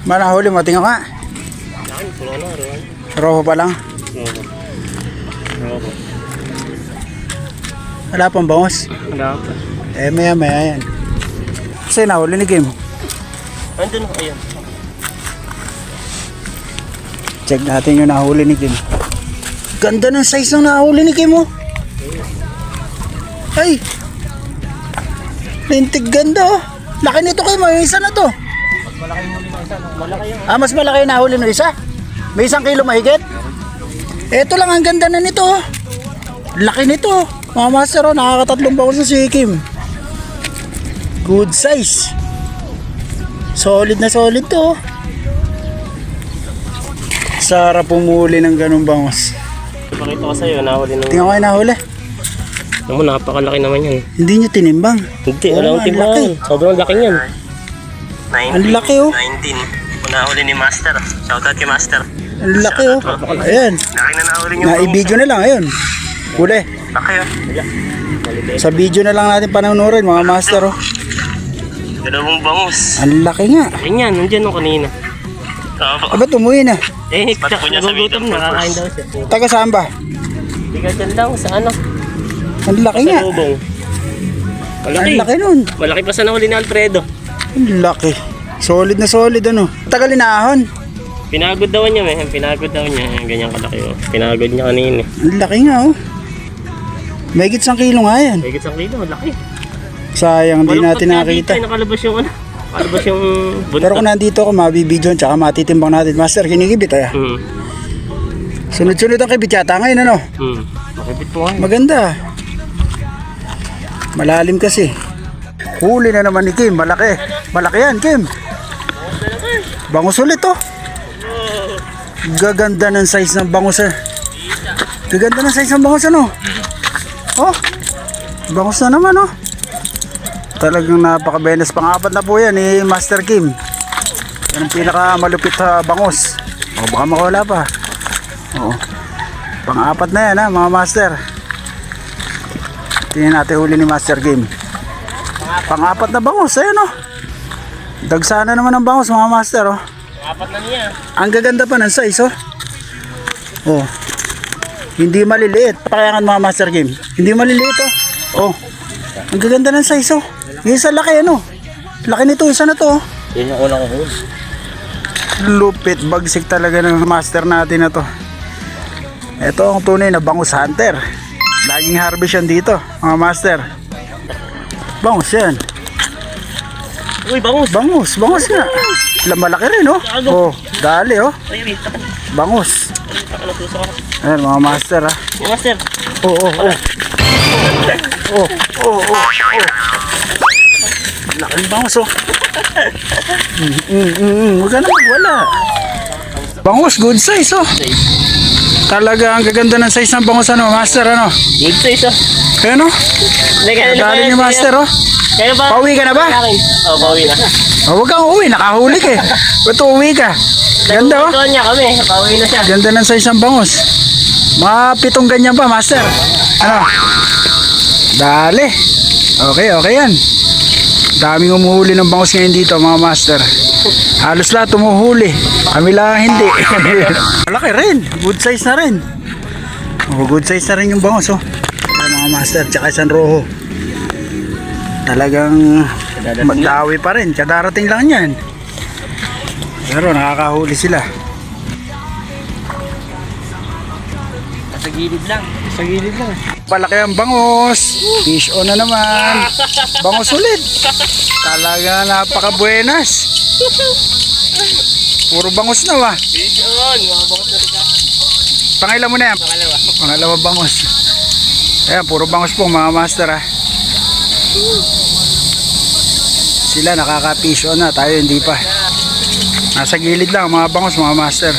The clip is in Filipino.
Manahuli mo, tingnan ka. Lakin, puno na, Rohan. Roho pa lang. Roho. Wala pang bangos. Wala pa. Maya yan. Kasi nahuli ni Kim. Andun, ayun. Check natin yung nahuli ni Kim. Ganda ng size ng nahuli ni Kim, oh. Ay! Lintig ganda, oh. Laki nito, Kim, may isa na to. Mas malaki yung huli ng isa. Malaki yung... Mas malaki yung nahuli ng isa? May 1 kilo mahigit? Ito lang, ang ganda na nito, oh. Laki nito, oh. Mga master, oh. Nakakatatlong bangos na si Kim. Good size. Solid na solid to, oh. Sarap pumuli ng ganung bangos. Pakita ko sa'yo, nahuli ng... Tingnan ko yung nahuli. Alam mo, napakalaki naman yan. Hindi nyo tinimbang. Hindi, Oo, wala akong ang timbang. laki. Sobrang laki niyan. Ang laki, oh. 19. Nahuli ni Master. Shoutout kay Master. Ang laki, oh. Ayan. Laki na nahuli niyo. Na-i-video na lang, ayun. Huli. Laki, oh. Sa video na lang natin panunurin, mga master, oh. Dalawang bangus. Ang laki nga. Ayun yan, nandiyan nung kanina. Aba, tumuwi na. Pati po niya sa video Nakakain daw siya. Taga saan ba? Tiga dyan lang sa ano? Ang laki Sa nga. lubong. Malaki. Ang laki nun. Malaki pa sa nahuli ni Alfredo. Ang laki. Solid na solid, ano. Tagal inaahon. Pinagod daw niya, may. Pinagod daw niya. Ganyan kalaki, oh. Pinagod niya kanina. Ang laki nga, oh. Mahigit 1 kilo nga yan. Higit sa kilo, malaki. Sayang, hindi Walang natin pagka nakita. dito, nakalabas yung ano. Nakalabas yung buntot. Pero kung nandito ako, mabibidyon, tsaka matitimbang natin. Master, kinikibit, ah. Sunod-sunod ang kibit yata ngayon, ano. Makibit po nga. Maganda. Malalim kasi. Huli na naman ni Kim, malaki. Malaki yan, Kim. Bangus ulit, oh. Gaganda ng size ng bangus, eh. Gaganda ng size ng bangus, ano. Oh, bangus na naman, oh. Talagang napaka-benes. Pang-apat na po yan ni Master Kim. Yan ang pinaka-malupit sa bangus. O, baka makawala pa. Oo. Pang-apat na yan, ha, mga master. Tingnan natin huli ni Master Kim. Pang-apat na bangus, ayun, oh. Dagsana naman ang bangus, mga master, oh. Apat na niya. Ang gaganda pa ng size, oh. Oh. Hindi maliliit. Pakayangan, mga Master Kim. Hindi maliliit, oh. Oh. Ang gaganda ng size, oh. Yung isa laki, ano. Laki nito, isa na to, oh. Yun yung unang huli. Lupit, bagsik talaga ng master natin na to. Ito ang tunay na bangus hunter. Laging harvest yan dito, mga master. Bangus yan. Uy, bangus. Bangus nga. Malaki rin, oh. Oh, dali, oh. Bangus. Ayan, mga master, ah. Yung Master. Oh. Laking bangus, oh. Huwag ka na magwala. Bangus, good size, oh. Talaga, ang gaganda ng size ng bangus, ano, master, ano. Good size, oh. Ayan, oh. Dali ni master, oh. Kaya ba? Pauwi ka na ba? Oo, pauwi na. Oh, huwag kang uwi, nakahuli ka, eh. Ba't uwi ka? Ganda, oh. Ito niya kami, pauwi na siya. Ganda ng size ng bangus. Mga 7 ganyan pa, master. Ano? Dali. Okay yan. Daming umuhuli ng bangus ngayon dito, mga master. Halos lahat umuhuli. Kami lang hindi. Malaki rin. Good size na rin. Oh, good size na rin yung bangus, oh. Ayan, mga master, tsaka isang roho. Talagang magdawi pa rin. Kadarating lang yan. Pero nakakahuli sila. Sa gilid lang. Palaki ang bangus. Fish on na naman. Bangus ulit. Talaga napaka-buenas. Puro bangus na, wa. Fish on, mga bangus na rin. Pangilan mo na yan. Pangalawa bangus. Ayan, puro bangus po, mga master, ha. Sila nakaka-fish on na. Tayo hindi pa. Nasa gilid lang mga bangus, mga master.